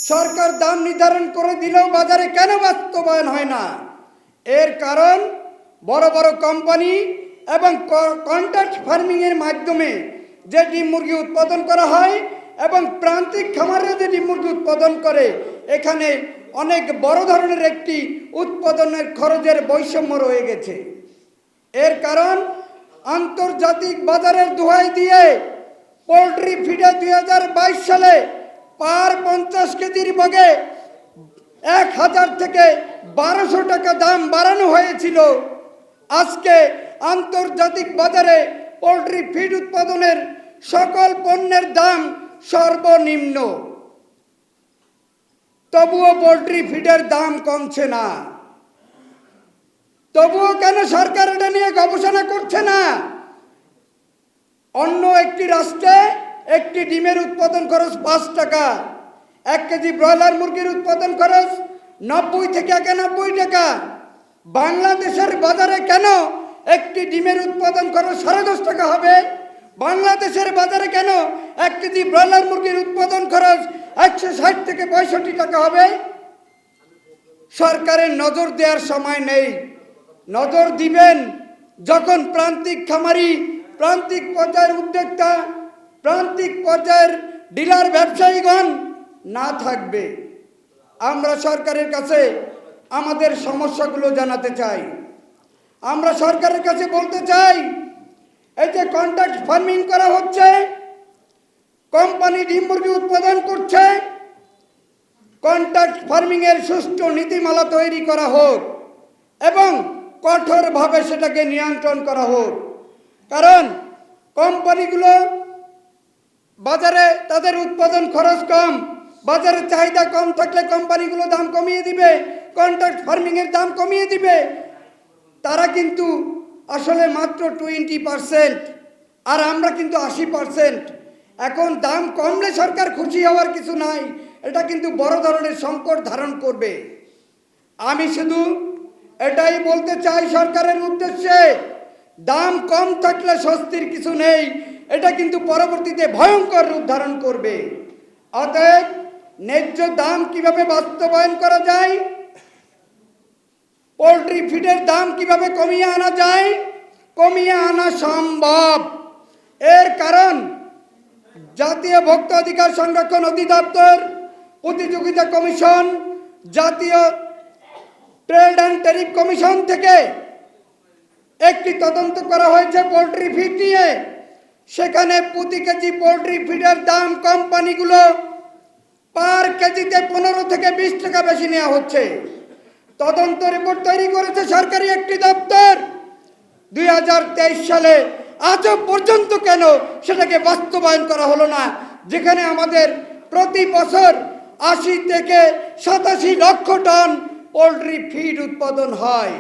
সরকার দাম নির্ধারণ করে দিলেও বাজারে কেন বাস্তবায়ন হয় না? এর কারণ বড় বড় কোম্পানি এবং কন্ট্রাক্ট ফার্মিংয়ের মাধ্যমে যে ডিম মুরগি উৎপাদন করা হয় এবং প্রান্তিক খামারে যে ডিম মুরগি উৎপাদন করে, এখানে অনেক বড় ধরনের একটি উৎপাদনের খরচের বৈষম্য রয়ে গেছে। এর কারণ আন্তর্জাতিক বাজারের দোহাই দিয়ে পোলট্রি ফিডে 2022 সালে পার 50 কেজির বগে 1000 থেকে 1200 টাকা দাম বাড়ানো হয়েছিল। আজকে আন্তর্জাতিক বাজারে পোলট্রি ফিড উৎপাদনের সকল পণ্যের দাম সর্বনিম্ন, তবুও পোলট্রি ফিডের দাম কমছে না। তবুও কেন সরকার এটা নিয়ে গবেষণা করছে না? অন্য একটি রাষ্ট্রে একটি ডিমের উৎপাদন খরচ 5 টাকা, 1 কেজি ব্রয়লার মুরগির উৎপাদন খরচ 90 থেকে 91 টাকা। বাংলাদেশের বাজারে কেন একটি ডিমের উৎপাদন খরচ 10.5 টাকা হবে? বাংলাদেশের বাজারে কেন 1 কেজি ব্রয়লার মুরগির উৎপাদন খরচ 160 থেকে 65 টাকা হবে? সরকারের নজর দেওয়ার সময় নেই। নজর দিবেন যখন প্রান্তিক খামারি, প্রান্তিক পর্যায়ের উদ্যোক্তা, প্রান্তিক পর্যায়ের ডিলার ব্যবসায়ীগণ না থাকবে। আমরা সরকারের কাছে আমাদের সমস্যাগুলো জানাতে চাই। আমরা সরকারের কাছে বলতে চাই, এই যে কন্ট্রাক্ট ফার্মিং করা হচ্ছে, কোম্পানি ডিম মুরগি উৎপাদন করছে, কন্ট্রাক্ট ফার্মিংয়ের সুষ্ঠু নীতিমালা তৈরি করা হোক এবং কঠোরভাবে সেটাকে নিয়ন্ত্রণ করা হোক। কারণ কোম্পানিগুলো বাজারে তাদের উৎপাদন খরচ কম, বাজারে চাহিদা কম থাকলে কোম্পানিগুলো দাম কমিয়ে দিবে, কন্ট্রাক্ট ফার্মিংয়ের দাম কমিয়ে দিবে। তারা কিন্তু আসলে মাত্র 20%, আর আমরা কিন্তু 80%। এখন দাম কমলে সরকার খুশি হওয়ার কিছু নাই, এটা কিন্তু বড় ধরনের সংকট ধারণ করবে। আমি শুধু এটাই বলতে চাই সরকারের উদ্দেশ্যে, দাম কম থাকলে স্বস্তির কিছু নেই, এটা কিন্তু পরবর্তীতে ভয়ঙ্কর রূপ ধারণ করবে। অতএব ন্যায্য দাম কিভাবে বাস্তবায়ন করা যায়, পোলট্রি ফিডের দাম কিভাবে কমিয়ে আনা যায়, কমিয়ে আনা সম্ভব। এর কারণ জাতীয় ভোক্তা অধিকার সংরক্ষণ অধিদপ্তর, প্রতিযোগিতা কমিশন, জাতীয় ট্রেড অ্যান্ড ট্যারিফ কমিশন থেকে একটি তদন্ত করা হয়েছে পোলট্রি ফিড নিয়ে। সেখানে প্রতি কেজি পোলট্রি ফিডের দাম কোম্পানিগুলো পার কেজিতে 15 থেকে 20 টাকা বেশি নেওয়া হচ্ছে। তদন্ত রিপোর্ট তৈরি করেছে সরকারি একটি দপ্তর। 2023 সালে আজও পর্যন্ত কেন সেটাকে বাস্তবায়ন করা হলো না, যেখানে আমাদের প্রতি বছর 80 থেকে 87 লক্ষ টন পোলট্রি ফিড উৎপাদন হয়।